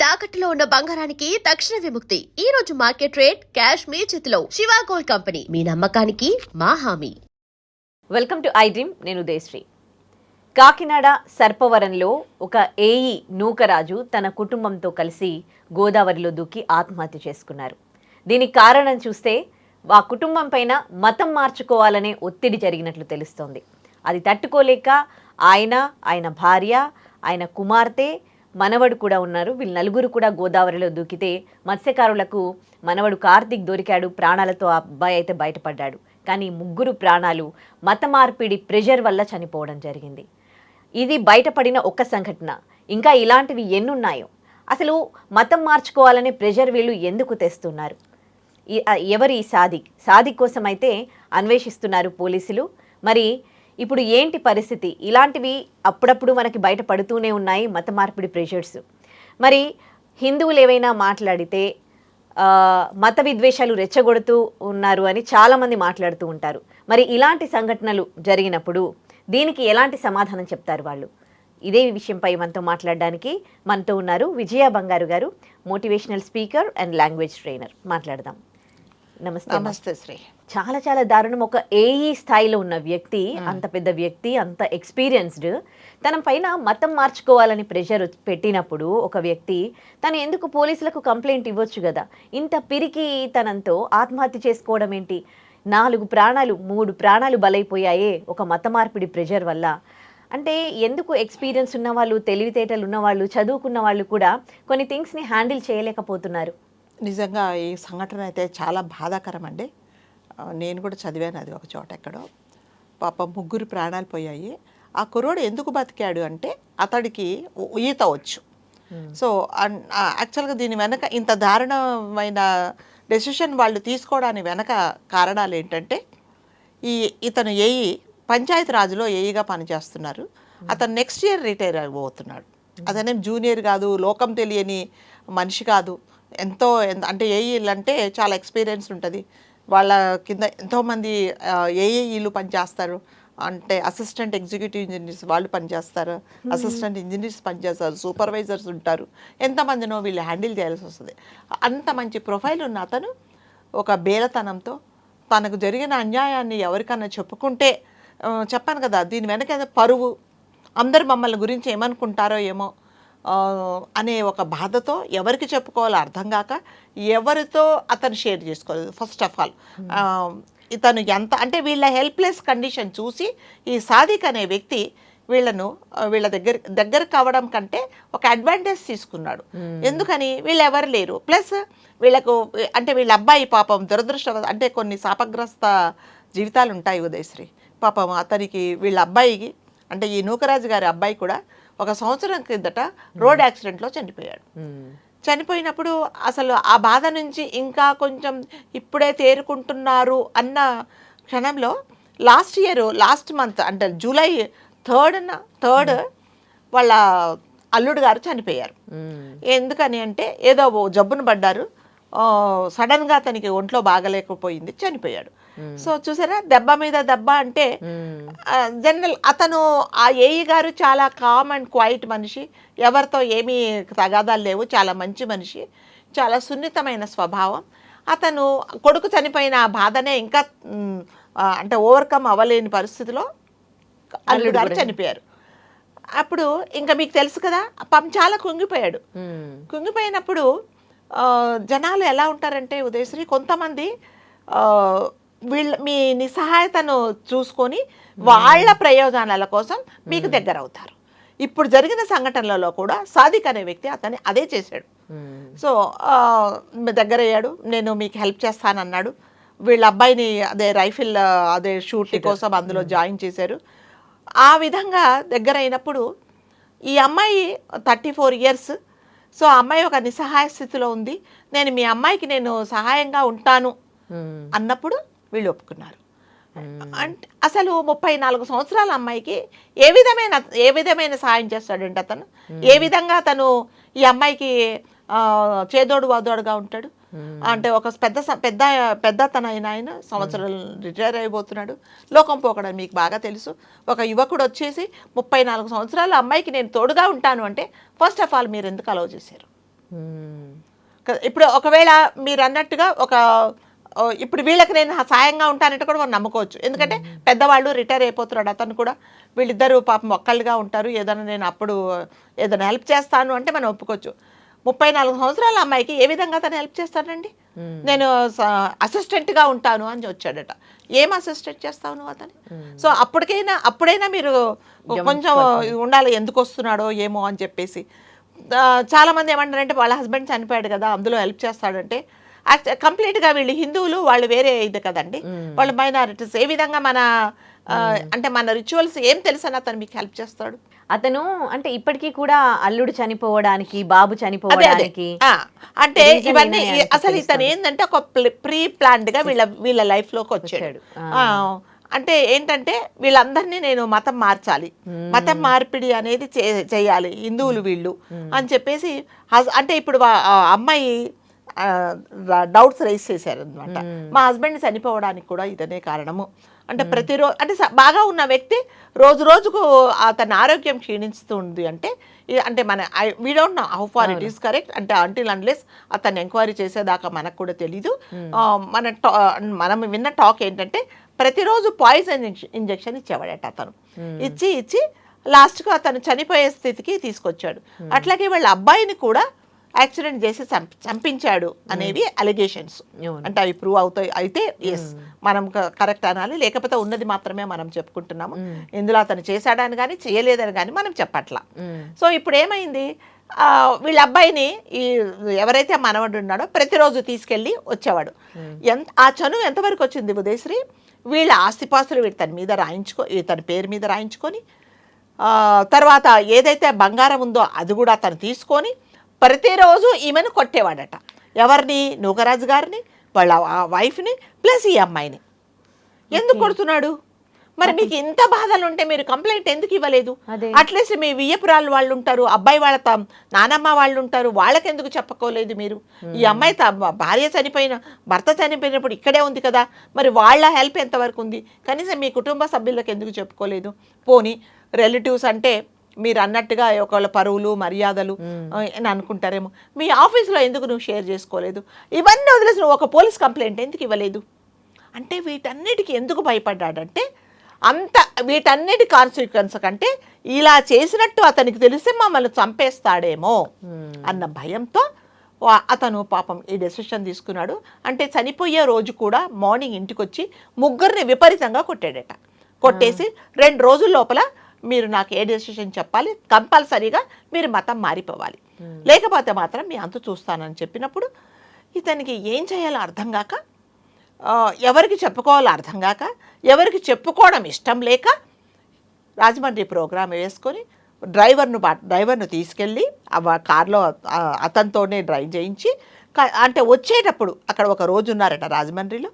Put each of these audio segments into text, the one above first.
తాకట్టులో ఉన్న బంగారానికి తక్షణ విముక్తి. ఈ రోజు మార్కెట్ రేట్ క్యాష్ మీ చేతిలో. శివ గోల్డ్ కంపెనీ, మీ నమ్మకానికి మా హామీ. Welcome to I dream. నేను ఉదయశ్రీ. కాకినాడ సర్పవరంలో ఒక ఏఈ నూకరాజు తన కుటుంబంతో కలిసి గోదావరిలో దూకి ఆత్మహత్య చేసుకున్నారు. దీనికి కారణం చూస్తే ఆ కుటుంబం పైన మతం మార్చుకోవాలనే ఒత్తిడి జరిగినట్లు తెలుస్తోంది. అది తట్టుకోలేక ఆయన భార్య, ఆయన కుమార్తె, మనవడు కూడా ఉన్నారు. వీళ్ళు నలుగురు కూడా గోదావరిలో దూకితే మత్స్యకారులకు మనవడు కార్తీక్ దొరికాడు. ప్రాణాలతో ఆ అబ్బాయి అయితే బయటపడ్డాడు. కానీ ముగ్గురు ప్రాణాలు మత మార్పిడి ప్రెషర్ వల్ల చనిపోవడం జరిగింది. ఇది బయటపడిన ఒక్క సంఘటన. ఇంకా ఇలాంటివి ఎన్నున్నాయో. అసలు మతం మార్చుకోవాలనే ప్రెషర్ వీళ్ళు ఎందుకు తెస్తున్నారు? ఎవరి సాదిక్ కోసం అయితే అన్వేషిస్తున్నారు పోలీసులు. మరి ఇప్పుడు ఏంటి పరిస్థితి? ఇలాంటివి అప్పుడప్పుడు మనకి బయటపడుతూనే ఉన్నాయి, మత మార్పిడి ప్రెషర్స్. మరి హిందువులు ఏవైనా మాట్లాడితే మత విద్వేషాలు రెచ్చగొడుతూ ఉన్నారు అని చాలామంది మాట్లాడుతూ ఉంటారు. మరి ఇలాంటి సంఘటనలు జరిగినప్పుడు దీనికి ఎలాంటి సమాధానం చెప్తారు వాళ్ళు? ఇదే విషయంపై మనతో మాట్లాడడానికి మనతో ఉన్నారు విజయ బంగారు గారు, motivational speaker and language trainer. మాట్లాడదాం. నమస్తే. నమస్తే శ్రీ. చాలా చాలా దారుణం. ఒక ఏఈ స్థాయిలో ఉన్న వ్యక్తి, అంత పెద్ద వ్యక్తి, అంత ఎక్స్పీరియన్స్డ్, తన పైన మతం మార్చుకోవాలని ప్రెషర్ పెట్టినప్పుడు ఒక వ్యక్తి తను ఎందుకు పోలీసులకు కంప్లైంట్ ఇవ్వచ్చు కదా? ఇంత పిరికి తనంతో ఆత్మహత్య చేసుకోవడం ఏంటి? 4 ప్రాణాలు 3 ప్రాణాలు బలైపోయాయే ఒక మత మార్పిడి ప్రెషర్ వల్ల. అంటే ఎందుకు ఎక్స్పీరియన్స్ ఉన్నవాళ్ళు, తెలివితేటలు ఉన్నవాళ్ళు, చదువుకున్న వాళ్ళు కూడా కొన్ని థింగ్స్ని హ్యాండిల్ చేయలేకపోతున్నారు? నిజంగా ఈ సంఘటన అయితే చాలా బాధాకరం అండి. నేను కూడా చదివాను అది ఒక చోట ఎక్కడో. పాప 3 ప్రాణాలు పోయాయి. ఆ కుర్రోడు ఎందుకు బతికాడు అంటే అతడికి ఈత వచ్చు. సో యాక్చువల్గా దీని వెనక ఇంత దారుణమైన డెసిషన్ వాళ్ళు తీసుకోవడానికి వెనక కారణాలు ఏంటంటే, ఇతను ఏఈ పంచాయతీ రాజులో ఏఈగా పనిచేస్తున్నారు. అతను నెక్స్ట్ ఇయర్ రిటైర్ అయిపోతున్నాడు. అతనేం జూనియర్ కాదు, లోకం తెలియని మనిషి కాదు. అంటే ఏఈలు అంటే చాలా ఎక్స్పీరియన్స్ ఉంటుంది. వాళ్ళ కింద ఎంతోమంది ఏఈలు పనిచేస్తారు. అంటే అసిస్టెంట్ ఎగ్జిక్యూటివ్ ఇంజనీర్స్ వాళ్ళు పనిచేస్తారు, అసిస్టెంట్ ఇంజనీర్స్ పనిచేస్తారు, సూపర్వైజర్స్ ఉంటారు. ఎంతమందినో వీళ్ళు హ్యాండిల్ చేయాల్సి వస్తుంది. అంత మంచి ప్రొఫైల్ ఉన్న అతను ఒక బేలతనంతో తనకు జరిగిన అన్యాయాన్ని ఎవరికన్నా చెప్పుకుంటే, చెప్పాను కదా, దీని వెనక పరువు, అందరు మమ్మల్ని గురించి ఏమనుకుంటారో ఏమో అనే ఒక బాధతో ఎవరికి చెప్పుకోవాలో అర్థం కాక ఎవరితో అతను షేర్ చేసుకోలేదు. ఫస్ట్ ఆఫ్ ఆల్ ఇతను ఎంత అంటే వీళ్ళ హెల్ప్లెస్ కండిషన్ చూసి ఈ సాదిక్ అనే వ్యక్తి వీళ్ళ దగ్గర కావడం కంటే ఒక అడ్వాంటేజ్ తీసుకున్నాడు. ఎందుకని? వీళ్ళు ఎవరు లేరు, ప్లస్ వీళ్ళకు అంటే వీళ్ళ అబ్బాయి పాపం అంటే కొన్ని శాపగ్రస్త జీవితాలు ఉంటాయి ఉదయశ్రీ. పాపం అతనికి వీళ్ళ అబ్బాయికి అంటే ఈ నూకరాజు గారి అబ్బాయి కూడా 1 సంవత్సరం కిందట రోడ్ యాక్సిడెంట్లో చనిపోయాడు. చనిపోయినప్పుడు అసలు ఆ బాధ నుంచి ఇంకా కొంచెం ఇప్పుడే తేరుకుంటున్నారు అన్న క్షణంలో లాస్ట్ మంత్ అంటే జూలై 3 వాళ్ళ అల్లుడు గారు చనిపోయారు. ఎందుకని అంటే ఏదో జబ్బును పడ్డారు, సడన్గా అతనికి ఒంట్లో బాగలేకపోయింది, చనిపోయాడు. సో చూసారా, దెబ్బ మీద దెబ్బ. అంటే జనరల్ అతను ఆ ఏఈ గారు చాలా కామ్ అండ్ క్వైట్ మనిషి, ఎవరితో ఏమీ తగాదాలు లేవు, చాలా మంచి మనిషి, చాలా సున్నితమైన స్వభావం. అతను కొడుకు చనిపోయిన ఆ బాధనే ఇంకా అంటే ఓవర్కమ్ అవ్వలేని పరిస్థితిలో అల్లుడు గారు చనిపోయారు. అప్పుడు ఇంకా మీకు తెలుసు కదా, పాపం చాలా కుంగిపోయాడు. కుంగిపోయినప్పుడు జనాలు ఎలా ఉంటారంటే ఉదయశ్రీ, కొంతమంది మీ నిస్సహాయతను చూసుకొని వాళ్ళ ప్రయోజనాల కోసం మీకు దగ్గర అవుతారు. ఇప్పుడు జరిగిన సంఘటనలలో కూడా సాదిక్ అనే వ్యక్తి అతన్ని అదే చేశాడు. సో దగ్గర అయ్యాడు, నేను మీకు హెల్ప్ చేస్తానన్నాడు. వీళ్ళ అబ్బాయిని రైఫిల్ షూట్ కోసం అందులో జాయిన్ చేశారు. ఆ విధంగా దగ్గర అయినప్పుడు ఈ అమ్మాయి 34 ఇయర్స్. సో ఆ అమ్మాయి ఒక నిస్సహాయ స్థితిలో ఉంది. నేను మీ అమ్మాయికి నేను సహాయంగా ఉంటాను అన్నప్పుడు వీళ్ళు ఒప్పుకున్నారు. అంటే అసలు 34 సంవత్సరాల అమ్మాయికి ఏ విధమైన సహాయం చేస్తాడంటే అతను, ఏ విధంగా తను ఈ అమ్మాయికి చేదోడు వాదోడుగా ఉంటాడు. అంటే ఒక పెద్ద తన ఆయన సంవత్సరాలు రిటైర్ అయిపోతున్నాడు. లోకం పోకడం మీకు బాగా తెలుసు. ఒక యువకుడు వచ్చేసి 34 సంవత్సరాల అమ్మాయికి నేను తోడుగా ఉంటాను అంటే ఫస్ట్ ఆఫ్ ఆల్ మీరు ఎందుకు అలౌ చేశారు? ఇప్పుడు ఒకవేళ మీరు అన్నట్టుగా ఇప్పుడు వీళ్ళకి నేను సాయంగా ఉంటానంటే కూడా మనం నమ్ముకోవచ్చు. ఎందుకంటే పెద్దవాళ్ళు రిటైర్ అయిపోతున్నాడు అతను కూడా. వీళ్ళిద్దరూ పాపం ఒక్కళ్ళుగా ఉంటారు. ఏదైనా నేను అప్పుడు ఏదైనా హెల్ప్ చేస్తాను అంటే మనం ఒప్పుకోవచ్చు. 34 సంవత్సరాల అమ్మాయికి ఏ విధంగా తను హెల్ప్ చేస్తాడండి? నేను అసిస్టెంట్గా ఉంటాను అని వచ్చాడట. ఏం అసిస్టెంట్ చేస్తావు నువ్వు అతని? సో అప్పుడైనా మీరు కొంచెం ఉండాలి, ఎందుకు వస్తున్నాడో ఏమో అని చెప్పేసి. చాలామంది ఏమంటారంటే వాళ్ళ హస్బెండ్ చనిపోయాడు కదా అందులో హెల్ప్ చేస్తాడంటే, కంప్లీట్గా వీళ్ళు హిందువులు, వాళ్ళు వేరే ఇది కదండి, వాళ్ళు మైనారిటీస్. ఏ విధంగా అంటే మన రిచువల్స్ ఏం తెలుసని అతను మీకు హెల్ప్ చేస్తాడు? అతను అంటే ఇప్పటికీ కూడా అల్లుడు చనిపోవడానికి, బాబు చనిపోవడానికి అంటే ఇవన్నీ అసలు ఇతను ఏంటంటే ఒక ప్రీ ప్లాన్డ్ గా వీళ్ళ లైఫ్ లోకి వచ్చాడు. అంటే ఏంటంటే వీళ్ళందరినీ నేను మతం మార్చాలి, మతం మార్పిడి అనేది చేయాలి హిందువులు వీళ్ళు అని చెప్పేసి. అంటే ఇప్పుడు అమ్మాయి డౌట్స్ రైజ్ చేశారు అనమాట. మా హస్బెండ్ చనిపోవడానికి కూడా ఇదనే కారణము. అంటే ప్రతిరోజు అంటే బాగా ఉన్న వ్యక్తి రోజు రోజుకు అతని ఆరోగ్యం క్షీణిస్తుంది అంటే మన we don't know how far it is correct. అంటే అంటిల్ అన్లెస్ అతన్ని ఎంక్వైరీ చేసేదాకా మనకు కూడా తెలీదు. మనం విన్న టాక్ ఏంటంటే ప్రతిరోజు పాయిజన్ ఇంజెక్షన్ ఇచ్చేవాడట అతను. ఇచ్చి లాస్ట్కు అతను చనిపోయే స్థితికి తీసుకొచ్చాడు. అట్లాగే వాళ్ళ అబ్బాయిని కూడా యాక్సిడెంట్ చేసి చంపించాడు అనేవి అలిగేషన్స్. అంటే అవి ప్రూవ్ అవుతాయి. అయితే ఎస్ మనం కరెక్ట్ అనాలి, లేకపోతే ఉన్నది మాత్రమే మనం చెప్పుకుంటున్నాము. ఇందులో అతను చేశాడని కానీ చేయలేదని కానీ మనం చెప్పట్లా. సో ఇప్పుడు ఏమైంది, వీళ్ళ అబ్బాయిని ఎవరైతే మనవడు ఉన్నాడో ప్రతిరోజు తీసుకెళ్ళి వచ్చేవాడు. ఆ చనువు ఎంతవరకు వచ్చింది ఉదయశ్రీ? వీళ్ళ ఆస్తిపాస్తులు ఇతని పేరు మీద రాయించుకొని, తర్వాత ఏదైతే బంగారం ఉందో అది కూడా అతను తీసుకొని ప్రతిరోజు ఈమెను కొట్టేవాడట. ఎవరిని? నూకరాజు గారిని, వాళ్ళ వైఫ్ని, ప్లస్ ఈ అమ్మాయిని. ఎందుకు కొడుతున్నాడు? మరి మీకు ఇంత బాధలు ఉంటే మీరు కంప్లైంట్ ఎందుకు ఇవ్వలేదు? అట్లీస్ట్ మీ వియ్యపురాలు వాళ్ళు ఉంటారు, అబ్బాయి వాళ్ళ నానమ్మ వాళ్ళు ఉంటారు, వాళ్ళకి ఎందుకు చెప్పుకోలేదు మీరు? ఈ అమ్మాయి భర్త చనిపోయినప్పుడు ఇక్కడే ఉంది కదా, మరి వాళ్ళ హెల్ప్ ఎంతవరకు ఉంది? కనీసం మీ కుటుంబ సభ్యులకు ఎందుకు చెప్పుకోలేదు? పోనీ రిలేటివ్స్ అంటే మీరు అన్నట్టుగా ఒకళ్ళ పరువులు మర్యాదలు అని అనుకుంటారేమో. మీ ఆఫీస్లో ఎందుకు నువ్వు షేర్ చేసుకోలేదు? ఇవన్నీ వదిలేసి నువ్వు ఒక పోలీస్ కంప్లైంట్ ఎందుకు ఇవ్వలేదు? అంటే వీటన్నిటికీ ఎందుకు భయపడ్డాడంటే, వీటన్నిటి కాన్సిక్వెన్స్ కంటే ఇలా చేసినట్టు అతనికి తెలిస్తే మమ్మల్ని చంపేస్తాడేమో అన్న భయంతో అతను పాపం ఈ డెసిషన్ తీసుకున్నాడు. అంటే చనిపోయే రోజు కూడా మార్నింగ్ ఇంటికి వచ్చి ముగ్గురిని విపరీతంగా కొట్టాడట. కొట్టేసి 2 రోజుల లోపల మీరు నాకు ఏ డెసిషన్ చెప్పాలి, కంపల్సరీగా మీరు మతం మారిపోవాలి, లేకపోతే మాత్రం మీ అంతు చూస్తానని చెప్పినప్పుడు ఇతనికి ఏం చేయాలో అర్థం కాక, ఎవరికి చెప్పుకోవాలో అర్థం కాక, ఎవరికి చెప్పుకోవడం ఇష్టం లేక రాజమండ్రి ప్రోగ్రాం వేసుకొని డ్రైవర్ను తీసుకెళ్ళి కార్లో అతనితోనే డ్రైవ్ చేయించి, అంటే వచ్చేటప్పుడు అక్కడ ఒక రోజు ఉన్నారట రాజమండ్రిలో.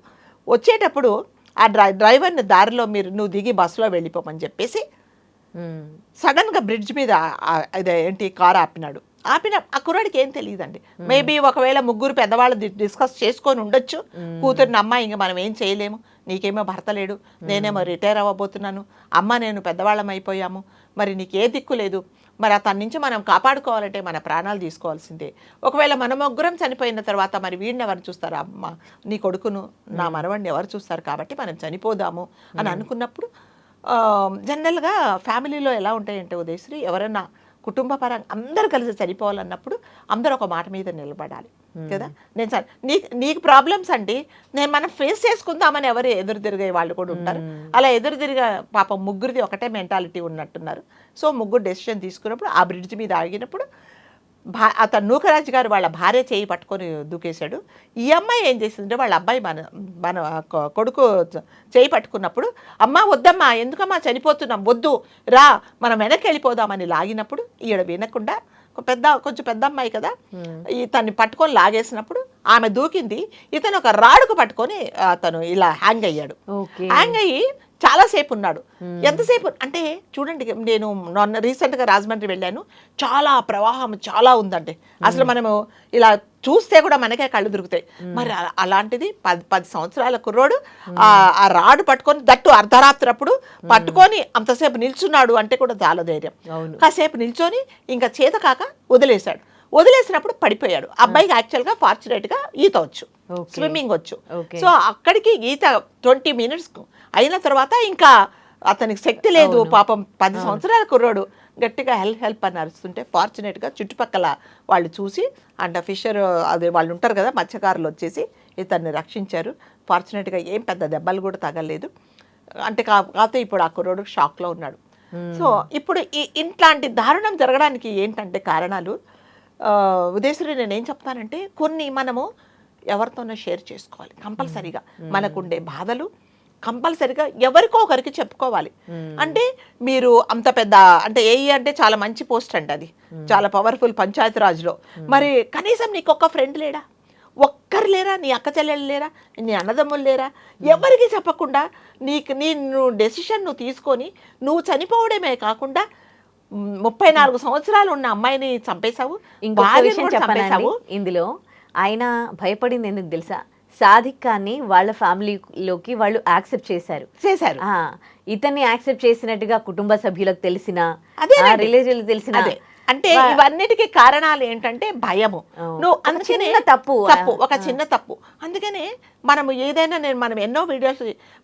వచ్చేటప్పుడు ఆ డ్రైవర్ని దారిలో నువ్వు దిగి బస్సులో వెళ్ళిపోమని చెప్పేసి సడన్గా బ్రిడ్జ్ మీద కారు ఆపిన ఆ కుర్రాడికి ఏం తెలియదండి. మేబీ ఒకవేళ ముగ్గురు పెద్దవాళ్ళు డిస్కస్ చేసుకొని ఉండొచ్చు. కూతురిని, అమ్మ ఇంక మనం ఏం చేయలేము, నీకేమో భర్త లేడు, నేనేమో రిటైర్ అవ్వబోతున్నాను, అమ్మ నేను పెద్దవాళ్ళం అయిపోయాము, మరి నీకే దిక్కు లేదు, మరి అతని నుంచి మనం కాపాడుకోవాలంటే మన ప్రాణాలు తీసుకోవాల్సిందే. ఒకవేళ మన ముగ్గురం చనిపోయిన తర్వాత మరి వీడిని ఎవరు చూస్తారు? అమ్మ నీ కొడుకును నా మనవడిని ఎవరు చూస్తారు? కాబట్టి మనం చనిపోదాము అని అనుకున్నప్పుడు జనరల్గా ఫ్యామిలీలో ఎలా ఉంటాయంటే ఉదయశ్రీ, ఎవరైనా కుటుంబ పరంగా అందరు కలిసి చనిపోవాలన్నప్పుడు అందరూ ఒక మాట మీద నిలబడాలి కదా. నీకు ప్రాబ్లమ్స్ అండి, మనం ఫేస్ చేసుకుందామని ఎవరు ఎదురు తిరిగే వాళ్ళు కూడా ఉంటారు. అలా ఎదురు తిరిగే పాపం ముగ్గురిది ఒకటే మెంటాలిటీ ఉన్నట్టున్నారు. సో ముగ్గురు డెసిషన్ తీసుకున్నప్పుడు ఆ బ్రిడ్జ్ మీద ఆగినప్పుడు అతను నూకరాజు గారు వాళ్ళ భార్య చేయి పట్టుకొని దూకేశాడు. ఈ అమ్మాయి ఏం చేసిందంటే వాళ్ళ అబ్బాయి మన కొడుకు చేయి పట్టుకున్నప్పుడు, అమ్మ వద్దమ్మా, ఎందుకమ్మా చనిపోతున్నాం, వద్దు రా మనం వెనక్కి వెళ్ళిపోదామని లాగినప్పుడు ఈడ వినకుండా కొంచెం పెద్ద అమ్మాయి కదా, తన్ని పట్టుకొని లాగేసినప్పుడు ఆమె దూకింది. ఇతను ఒక రాడుకు పట్టుకొని అతను ఇలా హ్యాంగ్ అయ్యాడు. హ్యాంగ్ అయ్యి చాలాసేపు ఉన్నాడు. ఎంతసేపు అంటే చూడండి, నేను రీసెంట్గా రాజమండ్రి వెళ్ళాను, చాలా ప్రవాహం చాలా ఉందండి. అసలు మనము ఇలా చూస్తే కూడా మనకే కళ్ళు దొరుకుతాయి. మరి అలాంటిది 10 సంవత్సరాల కుర్రోడు ఆ రాడు పట్టుకొని దట్టు అర్ధరాత్రి అప్పుడు పట్టుకొని అంతసేపు నిల్చున్నాడు అంటే కూడా చాలా ధైర్యం. కాసేపు నిల్చొని ఇంకా చేత కాక వదిలేశాడు. వదిలేసినప్పుడు పడిపోయాడు. అబ్బాయికి యాక్చువల్గా ఫార్చునేట్గా ఈత వచ్చు, స్విమ్మింగ్ వచ్చు. సో అక్కడికి ఈత 20 minutes అయిన తర్వాత ఇంకా అతనికి శక్తి లేదు. పాపం 10 సంవత్సరాల కుర్రోడు గట్టిగా హెల్ప్ అని అరుస్తుంటే ఫార్చునేట్గా చుట్టుపక్కల వాళ్ళు చూసి అండ్ ఫిషర్ అదే వాళ్ళు ఉంటారు కదా మత్స్యకారులు వచ్చేసి ఇతన్ని రక్షించారు. ఫార్చునేట్గా ఏం పెద్ద దెబ్బలు కూడా తగలేదు. అంటే కాకపోతే ఇప్పుడు ఆ కుర్రోడు షాక్లో ఉన్నాడు. సో ఇప్పుడు ఇట్లాంటి దారుణం జరగడానికి ఏంటంటే కారణాలు ఉదయశ్రీ నేనేం చెప్తానంటే కొన్ని మనము ఎవరితోనో షేర్ చేసుకోవాలి కంపల్సరీగా. మనకుండే బాధలు కంపల్సరీగా ఎవరికో ఒకరికి చెప్పుకోవాలి. అంటే మీరు అంత పెద్ద అంటే ఏఈ అంటే చాలా మంచి పోస్ట్ అండి, అది చాలా పవర్ఫుల్ పంచాయతీరాజ్లో. మరి కనీసం నీకు ఒక్క ఫ్రెండ్ లేడా, ఒక్కరు లేరా, నీ అక్క చెల్లెలు లేరా, నీ అన్నదమ్ములు లేరా, ఎవరికి చెప్పకుండా నువ్వు డెసిషన్ నువ్వు తీసుకొని నువ్వు చనిపోవడమే కాకుండా 34 సంవత్సరాలు ఉన్న అమ్మాయిని చంపేశావు. చంపేశావు. ఇందులో ఆయన భయపడింది ఎందుకు తెలుసా? సాదిక్ ఖాన్ని వాళ్ళ ఫ్యామిలీలోకి వాళ్ళు యాక్సెప్ట్ చేశారు. ఇతన్ని యాక్సెప్ట్ చేసినట్టుగా కుటుంబ సభ్యులకు తెలిసిన, రిలేటివ్లు తెలిసిన, అంటే ఇవన్నిటికీ కారణాలు ఏంటంటే భయము. నువ్వు అందుకనే ఒక చిన్న తప్పు. అందుకనే మనము ఏదైనా మనం ఎన్నో వీడియోస్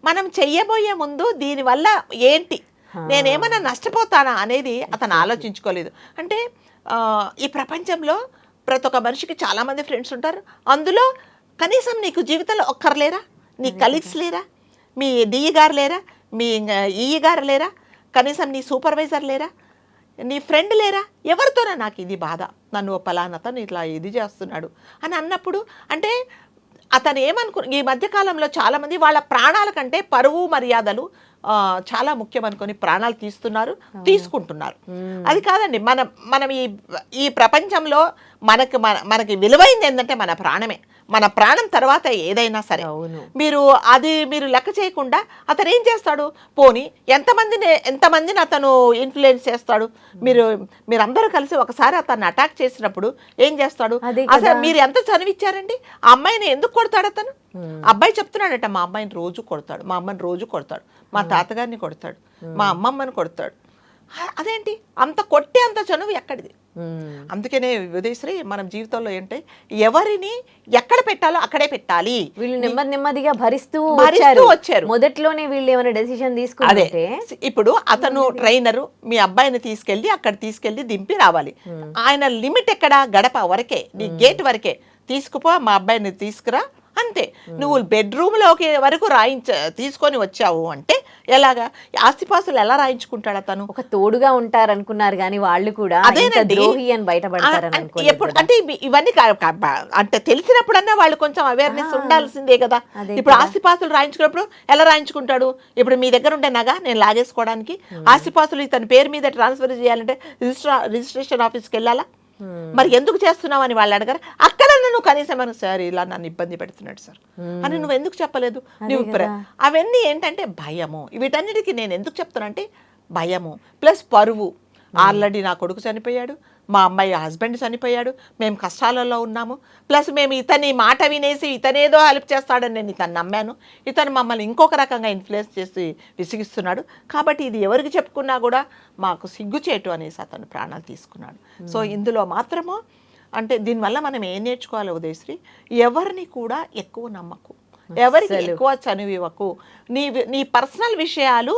మనం చెయ్యబోయే ముందు దీనివల్ల ఏంటి, నేనేమన్నా నష్టపోతానా అనేది అతను ఆలోచించుకోలేదు. అంటే ఈ ప్రపంచంలో ప్రతి ఒక్క మనిషికి చాలామంది ఫ్రెండ్స్ ఉంటారు. అందులో కనీసం నీకు జీవితంలో ఒక్కరు లేరా, నీ కలీగ్స్ లేరా, మీ డిఈ గారు లేరా, మీ ఈఈ గారు లేరా, కనీసం నీ సూపర్వైజర్ లేరా, నీ ఫ్రెండ్ లేరా, ఎవరితోనా నాకు ఇది బాధ, నన్ను పలానతను ఇట్లా ఇది చేస్తున్నాడు అని అన్నప్పుడు అంటే అతను ఈ మధ్యకాలంలో చాలామంది వాళ్ళ ప్రాణాల కంటే పరువు మర్యాదలు చాలా ముఖ్యం అనుకొని ప్రాణాలు తీసుకుంటున్నారు. అది కాదండి, మనం ఈ ప్రపంచంలో మనకి విలువైంది ఏంటంటే మన ప్రాణమే. మన ప్రాణం తర్వాత ఏదైనా సరే మీరు లెక్క చేయకుండా అతను ఏం చేస్తాడు, పోనీ ఎంతమందిని అతను ఇన్ఫ్లుయెన్స్ చేస్తాడు. మీరందరూ కలిసి ఒకసారి అతన్ని అటాక్ చేసినప్పుడు ఏం చేస్తాడు, అసలు మీరు ఎంత చనివిచ్చారండి, ఆ అమ్మాయిని ఎందుకు కొడతాడు అతను? అబ్బాయి చెప్తున్నాడట, మా అమ్మాయిని రోజు కొడతాడు, మా అమ్మని రోజు కొడతాడు, మా తాతగారిని కొడతాడు, మా అమ్మమ్మని కొడతాడు. అదేంటి అంత కొట్టే అంత చనువు ఎక్కడిది? అందుకనే ఉదయశ్రీ మనం జీవితంలో ఏంటంటే ఎవరిని ఎక్కడ పెట్టాలో అక్కడే పెట్టాలి. వీళ్ళు నెమ్మదిగా భరిస్తూ వచ్చారు. మొదట్లోనే వీళ్ళు ఏమైనా డెసిషన్ తీసుకుంటే ఇప్పుడు అతను ట్రైనరు మీ అబ్బాయిని తీసుకెళ్లి దింపి రావాలి. ఆయన లిమిట్ ఎక్కడ, గడప వరకే, నీ గేట్ వరకే తీసుకుపో, మా అబ్బాయిని తీసుకురా అంతే. నువ్వు బెడ్రూమ్లోకి వరకు తీసుకొని వచ్చావు అంటే ఎలాగా? ఆస్తిపాస్తులు ఎలా రాయించుకుంటాడు అతను? ఒక తోడుగా ఉంటారు అనుకున్నారు కానీ వాళ్ళు కూడా ద్రోహి అని బయటపడతారు. అంటే ఇవన్నీ అంటే తెలిసినప్పుడన్నా వాళ్ళు కొంచెం అవేర్నెస్ ఉండాల్సిందే కదా. ఇప్పుడు ఆస్తిపాస్తులు రాయించుకున్నప్పుడు ఎలా రాయించుకుంటాడు? ఇప్పుడు మీ దగ్గర ఉండే నగ నేను లాగేసుకోవడానికి ఆస్తిపాస్తులు ఇతని పేరు మీద ట్రాన్స్ఫర్ చేయాలంటే రిజిస్ట్రేషన్ ఆఫీస్కి వెళ్ళాలా? మరి ఎందుకు చేస్తున్నావు అని వాళ్ళు అడగారు. అక్కడ నువ్వు కనీసం సార్ ఇలా నన్ను ఇబ్బంది పెడుతున్నాడు సార్ అని నువ్వు ఎందుకు చెప్పలేదు? నువ్వు అవన్నీ ఏంటంటే భయము. వీటన్నిటికీ నేను ఎందుకు చెప్తానంటే భయము ప్లస్ పరువు. ఆల్రెడీ నా కొడుకు చనిపోయాడు, మా అమ్మాయి హస్బెండ్ చనిపోయాడు, మేము కష్టాలలో ఉన్నాము, ప్లస్ మేము ఇతని మాట వినేసి ఇతనేదో హెల్ప్ చేస్తాడని నేను ఇతను నమ్మాను, ఇతను మమ్మల్ని ఇంకొక రకంగా ఇన్ఫ్లుయెన్స్ చేసి విసిగిస్తున్నాడు, కాబట్టి ఇది ఎవరికి చెప్పుకున్నా కూడా మాకు సిగ్గుచేటు అనేసి అతను ప్రాణాలు తీసుకున్నాడు. సో ఇందులో మాత్రము అంటే దీనివల్ల మనం ఏం నేర్చుకోవాలి ఉదయశ్రీ, ఎవరిని కూడా ఎక్కువ నమ్మకు, ఎవరికి ఎక్కువ చనువివ్వకు. నీ పర్సనల్ విషయాలు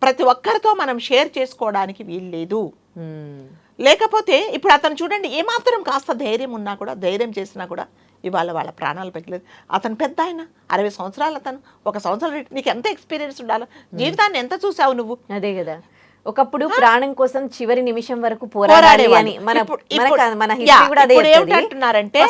ప్రతి ఒక్కరితో మనం షేర్ చేసుకోవడానికి వీల్లేదు. లేకపోతే ఇప్పుడు అతను చూడండి, ఏమాత్రం కాస్త ధైర్యం ఉన్నా కూడా, ధైర్యం చేసినా కూడా ఇవాళ వాళ్ళ ప్రాణాలు పెట్టలేదు. అతను పెద్ద ఆయన, 60 సంవత్సరాలు, అతను 1 సంవత్సరం. నీకు ఎంత ఎక్స్పీరియన్స్ ఉండాలో, జీవితాన్ని ఎంత చూసావు నువ్వు? అదే కదా, ఒకప్పుడు ప్రాణం కోసం చివరి నిమిషం వరకు పోరాడాలి అని మన హిస్టరీ కూడా అదే ఏమంటున్నారంటే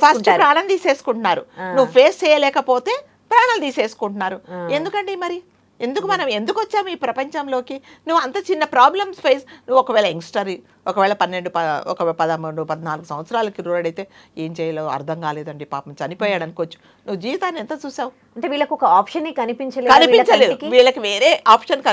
ఫస్ట్ ప్రాణం తీసేసుకుంటున్నారు. నువ్వు ఫేస్ చేయలేకపోతే ప్రాణాలు తీసేసుకుంటున్నారు. ఎందుకండి మరి ఎందుకు మనం ఎందుకు వచ్చాము ఈ ప్రపంచంలోకి? నువ్వు అంత చిన్న ప్రాబ్లమ్స్ ఫేస్, నువ్వు ఒకవేళ యంగ్స్టర్, ఒకవేళ 13 14 సంవత్సరాలకి రోడైతే ఏం చేయలేవు, అర్థం కాలేదండి పాపం చనిపోయాడు అనుకోవచ్చు. నువ్వు జీవితాన్ని ఎంత చూసావు? అంటే వీళ్ళకి ఒక ఆప్షన్ కనిపించలేదు. వీళ్ళకి వేరే ఆప్షన్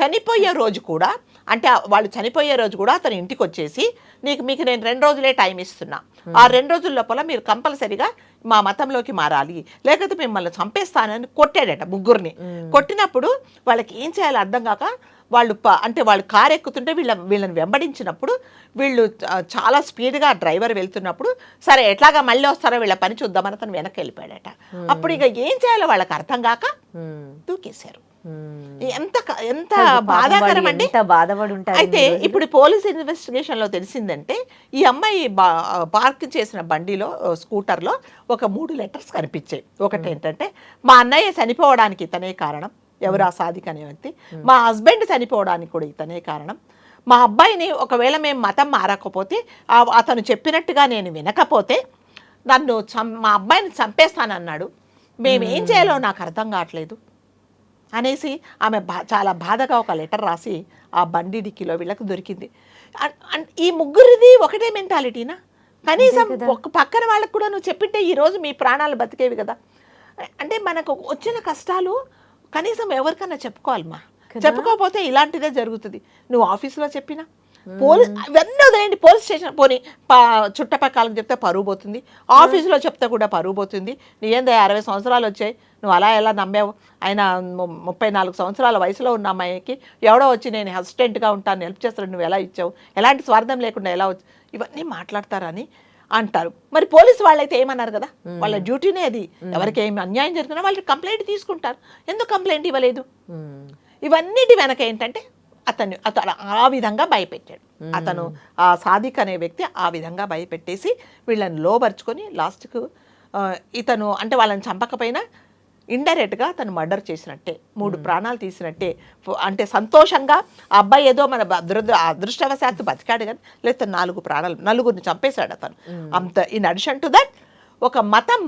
చనిపోయే రోజు కూడా, అంటే వాళ్ళు చనిపోయే రోజు కూడా అతను ఇంటికి వచ్చేసి మీకు నేను 2 రోజులే టైం ఇస్తున్నా, ఆ 2 రోజుల లోపల మీరు కంపల్సరీగా మా మతంలోకి మారాలి, లేకపోతే మిమ్మల్ని చంపేస్తానని కొట్టాడట ముగ్గురిని. కొట్టినప్పుడు వాళ్ళకి ఏం చేయాలో అర్థం కాక వాళ్ళు వాళ్ళు కారు ఎక్కుతుంటే వీళ్ళని వెంబడించినప్పుడు వీళ్ళు చాలా స్పీడ్గా డ్రైవర్ వెళ్తున్నప్పుడు సరే ఎట్లాగా మళ్ళీ వస్తారో వీళ్ళ పని చూద్దామని అతను వెనక్కి వెళ్ళిపోయాడట. అప్పుడు ఇక ఏం చేయాలో వాళ్ళకి అర్థం కాక దూకేశారు. ఎంత బాధాకరం అండి. అయితే ఇప్పుడు పోలీస్ ఇన్వెస్టిగేషన్ లో తెలిసిందంటే ఈ అమ్మాయి పార్క్ చేసిన బండిలో స్కూటర్లో ఒక 3 లెటర్స్ కనిపించాయి. ఒకటి ఏంటంటే మా అన్నయ్య చనిపోవడానికి ఇతనే కారణం, ఎవరు ఆ సాదిక్ అనే వ్యక్తి, మా హస్బెండ్ చనిపోవడానికి కూడా ఇతనే కారణం, మా అబ్బాయిని ఒకవేళ మేము మతం మారకపోతే అతను చెప్పినట్టుగా నేను వినకపోతే మా అబ్బాయిని చంపేస్తానన్నాడు, మేమేం చేయాలో నాకు అర్థం కావట్లేదు అనేసి ఆమె చాలా బాధగా ఒక లెటర్ రాసి ఆ బండి డిక్కిలో వీళ్ళకి దొరికింది. ఈ ముగ్గురిది ఒకటే మెంటాలిటీనా? కనీసం ఒక పక్కన వాళ్ళకు కూడా నువ్వు చెప్పింటే ఈరోజు మీ ప్రాణాలు బతికేవి కదా. అంటే మనకు వచ్చిన కష్టాలు కనీసం ఎవరికన్నా చెప్పుకోవాలమ్మా, చెప్పుకోకపోతే ఇలాంటిదే జరుగుతుంది. నువ్వు ఆఫీసులో చెప్పినా, ఇవన్నీ వదిలేండి, పోలీస్ స్టేషన్ పోనీ చుట్టపక్కలకు చెప్తే పరువు పోతుంది, ఆఫీసులో చెప్తే కూడా పరువు పోతుంది. నీ ఏందా 60 సంవత్సరాలు వచ్చాయి, నువ్వు అలా ఎలా నమ్మావు? ఆయన 34 సంవత్సరాల వయసులో ఉన్న అమ్మాయికి ఎవడో వచ్చి నేను అసిస్టెంట్గా ఉంటాను హెల్ప్ చేస్తాను, నువ్వు ఎలా ఇచ్చావు, ఎలాంటి స్వార్థం లేకుండా ఎలా వచ్చి, ఇవన్నీ మాట్లాడతారని అంటారు. మరి పోలీసు వాళ్ళైతే ఏమన్నారు కదా, వాళ్ళ డ్యూటీనే అది. ఎవరికి ఏమి అన్యాయం జరిగినా వాళ్ళు కంప్లైంట్ తీసుకుంటారు. ఎందుకు కంప్లైంట్ ఇవ్వలేదు? ఇవన్నిటి వెనక ఏంటంటే అతను ఆ విధంగా భయపెట్టాడు. అతను ఆ సాదిక్ అనే వ్యక్తి ఆ విధంగా భయపెట్టేసి వీళ్ళని లోబరుచుకొని లాస్ట్కు ఇతను అంటే వాళ్ళని చంపకపోయినా ఇండైరెక్ట్గా అతను మర్డర్ చేసినట్టే, 3 ప్రాణాలు తీసినట్టే. అంటే సంతోషంగా ఆ అబ్బాయి ఏదో మన అదృష్టవశాత్తు బతికాడు కానీ లేకపోతే 4 చంపేశాడు అతను. అంత ఇన్ అడిషన్ టు దట్ ఒక మతం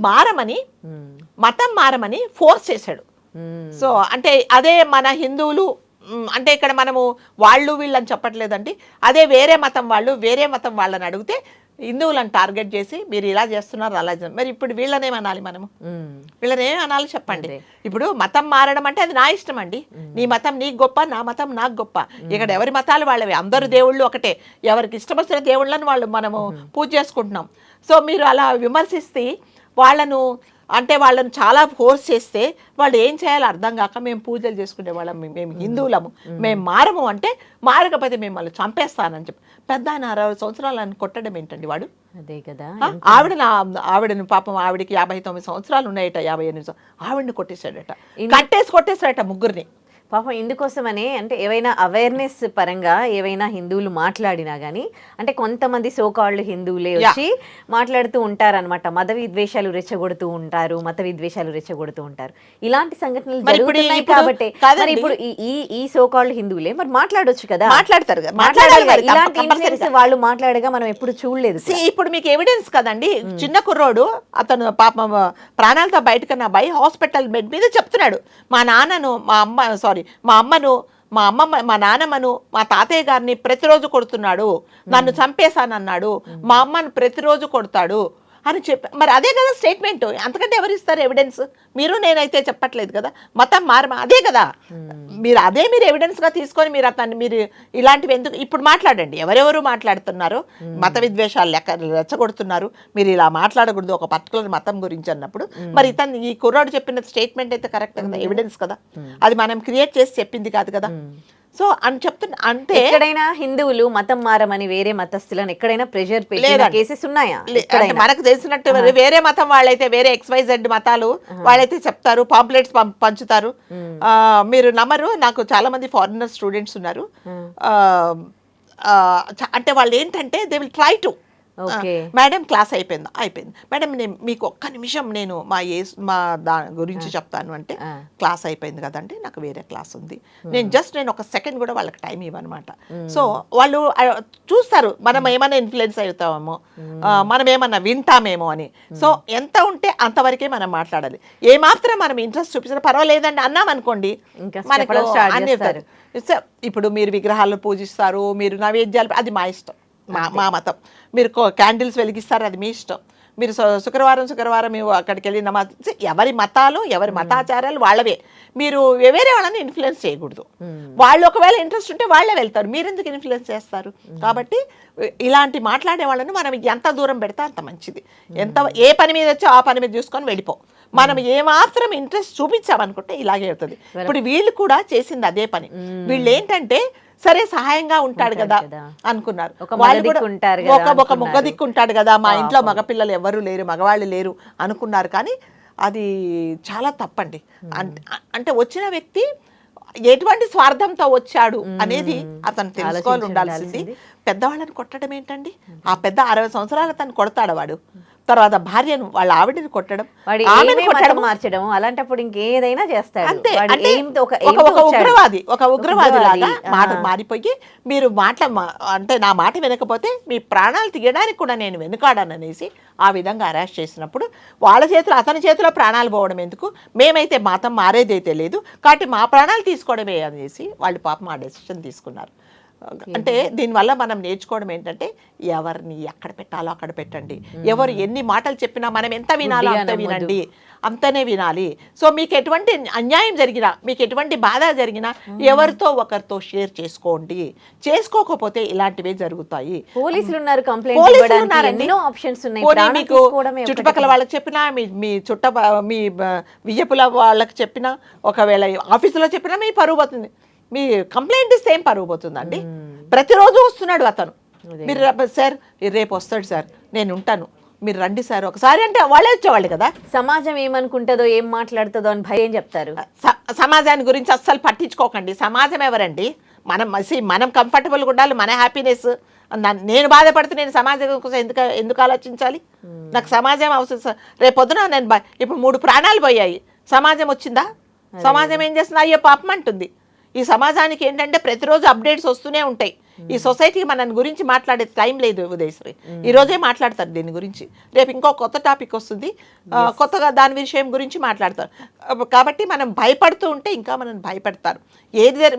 మారమని ఫోర్స్ చేశాడు. సో అంటే అదే మన హిందువులు అంటే ఇక్కడ మనము వాళ్ళు వీళ్ళని చెప్పట్లేదండి, అదే వేరే మతం వాళ్ళని అడిగితే హిందువులను టార్గెట్ చేసి మీరు ఇలా చేస్తున్నారు అలా చేస్తున్నారు. మరి ఇప్పుడు వీళ్ళనేమనాలి మనము? వీళ్ళనేమనాలి చెప్పండి? ఇప్పుడు మతం మారడం అంటే అది నా ఇష్టం అండి, నీ మతం నీకు గొప్ప, నా మతం నాకు గొప్ప. ఇక్కడ ఎవరి మతాలు వాళ్ళవి, అందరు దేవుళ్ళు ఒకటే, ఎవరికి ఇష్టం వచ్చిన దేవుళ్ళని మనము పూజ చేసుకుంటున్నాం. సో మీరు అలా విమర్శిస్తే వాళ్ళను చాలా ఫోర్స్ చేస్తే వాళ్ళు ఏం చేయాలో అర్థం కాక మేము పూజలు చేసుకునే వాళ్ళం, మేము హిందువులము, మేము మారము అంటే మారకపోతే మిమ్మల్ని చంపేస్తానని చెప్పి పెద్ద 60 సంవత్సరాలను కొట్టడం ఏంటండి వాడు? అదే కదా. ఆవిడను పాపం ఆవిడకి 59 సంవత్సరాలు ఉన్నాయట, 58 ఆవిడని కొట్టేశాడట ముగ్గురిని. పాపం ఇందుకోసమనే అంటే ఏవైనా అవేర్నెస్ పరంగా ఏవైనా హిందువులు మాట్లాడినా కానీ అంటే కొంతమంది సోకాళ్ళు హిందువులే వచ్చి మాట్లాడుతూ ఉంటారనమాట, మత విద్వేషాలు రెచ్చగొడుతూ ఉంటారు. ఇలాంటి సంఘటనలు జరుగుతున్నాయి కాబట్టి మరి ఇప్పుడు ఈ సోకాళ్ళు హిందువులే మరి మాట్లాడొచ్చు కదా, మాట్లాడతారు. ఇలాంటి ఇన్సిడెంట్స్ వాళ్ళు మాట్లాడగా మనం ఎప్పుడు చూడలేదు. ఇప్పుడు మీకు ఎవిడెన్స్ కదండి, చిన్న కుర్రోడు అతను పాపం ప్రాణాలతో బయటకన్నా అబ్బాయి హాస్పిటల్ బెడ్ మీద చెప్తున్నాడు, మా అమ్మను మా నాన్నమ్మను మా తాతయ్య గారిని ప్రతిరోజు కొడుతున్నాడు, నన్ను చంపేశానన్నాడు, మా అమ్మను ప్రతిరోజు కొడతాడు అని చెప్పి. మరి అదే కదా స్టేట్మెంట్, అంతకంటే ఎవరు ఇస్తారు ఎవిడెన్స్? మీరు నేనైతే చెప్పట్లేదు కదా, మతం అదే కదా. మీరు ఎవిడెన్స్గా తీసుకొని మీరు ఇలాంటివి ఎందుకు ఇప్పుడు మాట్లాడండి, ఎవరెవరు మాట్లాడుతున్నారు, మత విద్వేషాలు రెచ్చగొడుతున్నారు, మీరు ఇలా మాట్లాడకూడదు ఒక పర్టికులర్ మతం గురించి అన్నప్పుడు మరి ఈ కుర్రాడు చెప్పిన స్టేట్మెంట్ అయితే కరెక్ట్ కదా, ఎవిడెన్స్ కదా, అది మనం క్రియేట్ చేసి చెప్పింది కాదు కదా. సో అని చెప్తున్నా. అంటే ఎక్కడైనా హిందువులు మతం మారమని వేరే మతస్థులను ఎక్కడైనా ప్రెషర్ పెట్టిన కేసెస్ ఉన్నాయా? మనకు తెలిసినట్టు వేరే మతం వాళ్ళైతే, వేరే XYZ మతాలు వాళ్ళైతే చెప్తారు, పాంప్లెట్స్ పంచుతారు. మీరు నమ్మరు, నాకు చాలా మంది ఫారినర్ స్టూడెంట్స్ ఉన్నారు. అంటే వాళ్ళు ఏంటంటే they will try to okay. Madam class అయిపోయిందా? అయిపోయింది. మేడం నేను మీకు ఒక్క నిమిషం నేను మా గురించి చెప్తాను అంటే, క్లాస్ అయిపోయింది కదండి, నాకు వేరే క్లాస్ ఉంది. నేను ఒక సెకండ్ కూడా వాళ్ళకి టైం ఇవ్వనమాట. సో వాళ్ళు చూస్తారు మనం ఏమైనా ఇన్ఫ్లుయెన్స్ అవుతామేమో, మనం ఏమన్నా వింటామేమో అని. సో ఎంత ఉంటే అంతవరకే మనం మాట్లాడాలి. ఏమాత్రం మనం ఇంట్రెస్ట్ చూపించినా పర్వాలేదండి అన్నాం అనుకోండి, మనకు అన్ని చెప్తారు. ఇప్పుడు మీరు విగ్రహాలను పూజిస్తారు, మీరు నైవేద్యాలు, అది మా ఇష్టం, మా మతం. మీరు క్యాండిల్స్ వెలిగిస్తారు, అది మీ ఇష్టం. మీరు శుక్రవారం అక్కడికి వెళ్ళి ఎవరి మతాలు ఎవరి మతాచారాలు వాళ్ళవే. మీరు వేరే వాళ్ళని ఇన్ఫ్లుయెన్స్ చేయకూడదు. వాళ్ళు ఒకవేళ ఇంట్రెస్ట్ ఉంటే వాళ్ళే వెళ్తారు, మీరు ఎందుకు ఇన్ఫ్లుయెన్స్ చేస్తారు? కాబట్టి ఇలాంటి మాట్లాడే వాళ్ళని మనం ఎంత దూరం పెడితే అంత మంచిది. ఏ పని మీద వచ్చో ఆ పని మీద చూసుకొని వెళ్ళిపో. మనం ఏమాత్రం ఇంట్రెస్ట్ చూపించామనుకుంటే ఇలాగే అవుతుంది. ఇప్పుడు వీళ్ళు కూడా చేసింది అదే పని. వీళ్ళు ఏంటంటే సరే సహాయంగా ఉంటాడు కదా అనుకున్నారు. వాళ్ళు కూడా ఒక మొగ్గ దిక్కు ఉంటాడు కదా, మా ఇంట్లో మగపిల్లలు ఎవరు లేరు, మగవాళ్ళు లేరు అనుకున్నారు. కానీ అది చాలా తప్పండి. అంటే వచ్చిన వ్యక్తి ఎటువంటి స్వార్థంతో వచ్చాడు అనేది అతను తెలుసుకోవాలి ఉండాల్సింది. పెద్దవాళ్ళని కొట్టడం ఏంటండి? ఆ పెద్ద 60 సంవత్సరాలు తను కొడతాడు వాడు. తర్వాత భార్యను వాళ్ళ ఆవిడని కొట్టడం, ఆమెను కొట్టడం, మార్చడం, అలాంటప్పుడు ఇంకేదైనా చేస్తాడు. అంతే. అంటే ఒక ఉగ్రవాది లాగా మాట మారిపోయి మీరు అంటే నా మాట వినకపోతే మీ ప్రాణాలు తీయడానికి కూడా నేను వెనుకాడననేసి ఆ విధంగా అరెస్ట్ చేసినప్పుడు అతని చేతిలో ప్రాణాలు పోవడం ఎందుకు, మేమైతే మాతం మారేదైతే లేదు కాబట్టి మా ప్రాణాలు తీసుకోవడమే అనేసి వాళ్ళు పాపం ఆ డెసిషన్ తీసుకున్నారు. అంటే దీనివల్ల మనం నేర్చుకోవడం ఏంటంటే ఎవరిని ఎక్కడ పెట్టాలో అక్కడ పెట్టండి. ఎవరు ఎన్ని మాటలు చెప్పినా మనం ఎంత వినాలో అంత వినండి, అంతనే వినాలి. సో మీకు ఎటువంటి అన్యాయం జరిగినా, మీకు ఎటువంటి బాధ జరిగినా ఎవరితో ఒకరితో షేర్ చేసుకోండి. చేసుకోకపోతే ఇలాంటివే జరుగుతాయి. పోలీసులు ఉన్నారు, మీకు చుట్టుపక్కల వాళ్ళకి చెప్పినా, మీ మీ వియ్యపుల వాళ్ళకి చెప్పినా, ఒకవేళ ఆఫీసులో చెప్పినా మీ పరువు పోతుంది. మీ కంప్లైంట్ ఇస్తే ఏం పరుగు పోతుందండి? ప్రతిరోజు వస్తున్నాడు అతను, మీరు సార్ రేపు వస్తాడు సార్, నేను ఉంటాను, మీరు రండి సార్ ఒకసారి అంటే వాళ్ళే వచ్చేవాళ్ళు కదా. సమాజం ఏమనుకుంటుందో ఏం మాట్లాడుతుందో అని భయం చెప్తారు. సమాజాన్ని గురించి అస్సలు పట్టించుకోకండి. సమాజం ఎవరండి? మనం కంఫర్టబుల్గా ఉండాలి, మన హ్యాపీనెస్. నేను బాధపడితే నేను సమాజం కోసం ఎందుకు ఆలోచించాలి? నాకు సమాజం అవసరం. రేపు పొద్దున ఇప్పుడు 3 ప్రాణాలు పోయాయి, సమాజం వచ్చిందా? సమాజం ఏం చేస్తుంది? అయ్యో పాపం అంటుంది. ఈ సమాజానికి ఏంటంటే ప్రతిరోజు అప్డేట్స్ వస్తూనే ఉంటాయి. ఈ సొసైటీకి మన గురించి మాట్లాడే టైం లేదు ఉదయశ్రీ. ఈ రోజే మాట్లాడతారు దీని గురించి, రేపు ఇంకో కొత్త టాపిక్ వస్తుంది, కొత్తగా దాని విషయం గురించి మాట్లాడతారు. కాబట్టి మనం భయపడుతూ ఉంటే ఇంకా మనం భయపడతారు.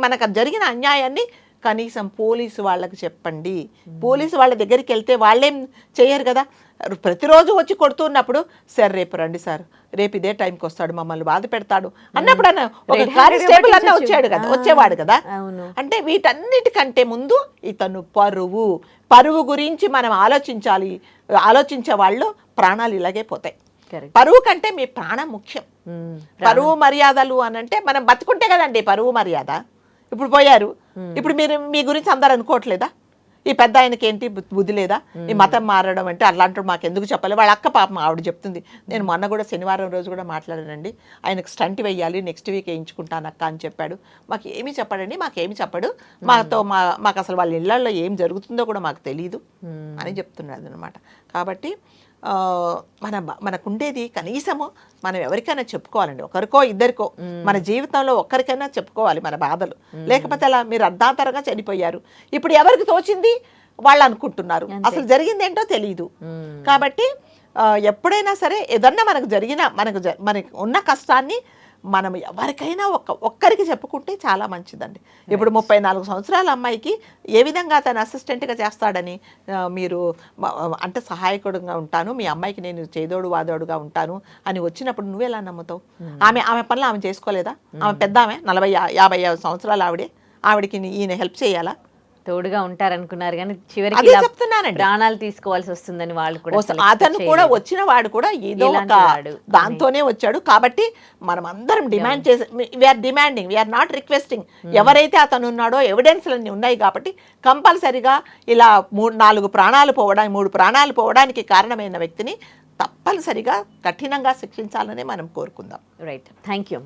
మనకు జరిగిన అన్యాయాన్ని కనీసం పోలీసు వాళ్ళకి చెప్పండి. పోలీసు వాళ్ళ దగ్గరికి వెళ్తే వాళ్ళేం చేయరు కదా. ప్రతిరోజు వచ్చి కొడుతున్నప్పుడు సార్ రేపు రండి సార్, రేపు ఇదే టైంకి వస్తాడు, మమ్మల్ని బాధ పెడతాడు అన్నప్పుడు ఒక కానిస్టేబుల్ అన్న వచ్చేవాడు కదా. అంటే వీటన్నిటికంటే ముందు ఇతను పరువు గురించి మనం ఆలోచించాలి. ఆలోచించే వాళ్ళు ప్రాణాలు ఇలాగే పోతాయి. పరువు కంటే మీ ప్రాణం ముఖ్యం. పరువు మర్యాదలు అనంటే మనం బతుకుంటే కదండి పరువు మర్యాద. ఇప్పుడు పోయారు, ఇప్పుడు మీరు మీ గురించి అందరు అనుకోవట్లేదా? ఈ పెద్ద ఆయనకి ఏంటి బుద్ధి లేదా, ఈ మతం మారడం అంటే అలాంటి మాకు ఎందుకు చెప్పాలి? వాళ్ళ అక్క పాపం ఆవిడ చెప్తుంది. నేను మొన్న కూడా శనివారం రోజు కూడా మాట్లాడానండి, ఆయనకు స్టంట్ వేయాలి, నెక్స్ట్ వీక్ వేయించుకుంటాను అక్క అని చెప్పాడు. మాకు ఏమీ చెప్పడండి, మాకేమి చెప్పడు, మాకు అసలు వాళ్ళ ఇళ్లలో ఏం జరుగుతుందో కూడా మాకు తెలియదు అని చెప్తున్నాడు అనమాట. కాబట్టి మనకుండేది కనీసము మనం ఎవరికైనా చెప్పుకోవాలండి, ఒకరికో ఇద్దరికో. మన జీవితంలో ఒక్కరికైనా చెప్పుకోవాలి మన బాధలు. లేకపోతే అలా మీరు అర్ధాంతరంగా చనిపోయారు, ఇప్పుడు ఎవరికి తోచింది వాళ్ళు అనుకుంటున్నారు, అసలు జరిగింది ఏంటో తెలియదు. కాబట్టి ఎప్పుడైనా సరే ఏదన్నా మనకు జరిగిన మనకు ఉన్న కష్టాన్ని మనం ఎవరికైనా ఒక్కరికి చెప్పుకుంటే చాలా మంచిదండి. ఇప్పుడు 34 సంవత్సరాల అమ్మాయికి ఏ విధంగా తను అసిస్టెంట్గా చేస్తాడని, మీరు అంటే సహాయకుడుగా ఉంటాను, మీ అమ్మాయికి నేను చేదోడు వాదోడుగా ఉంటాను అని వచ్చినప్పుడు నువ్వెలా నమ్ముతావు? ఆమె పనులు ఆమె చేసుకోలేదా? ఆమె పెద్ద ఆమె 40-50 సంవత్సరాలు ఆవిడకి ఈయన హెల్ప్ చేయాలా? తోడుగా ఉంటారనుకున్నారు కానీ చివరికి ప్రాణాలు తీసుకోవాల్సి వస్తుందని వాళ్ళు కూడా. అతను కూడా వచ్చిన వాడు కూడా ఏదో ఒక దాంతోనే వచ్చాడు. కాబట్టి మనం అందరం డిమాండ్ చేసి, we are demanding, we are not requesting. ఎవరైతే అతను ఉన్నాడో ఎవిడెన్స్లన్నీ ఉన్నాయి కాబట్టి కంపల్సరిగా ఇలా 3 ప్రాణాలు పోవడానికి కారణమైన వ్యక్తిని తప్పనిసరిగా కఠినంగా శిక్షించాలని మనం కోరుకుందాం. Right, thank you.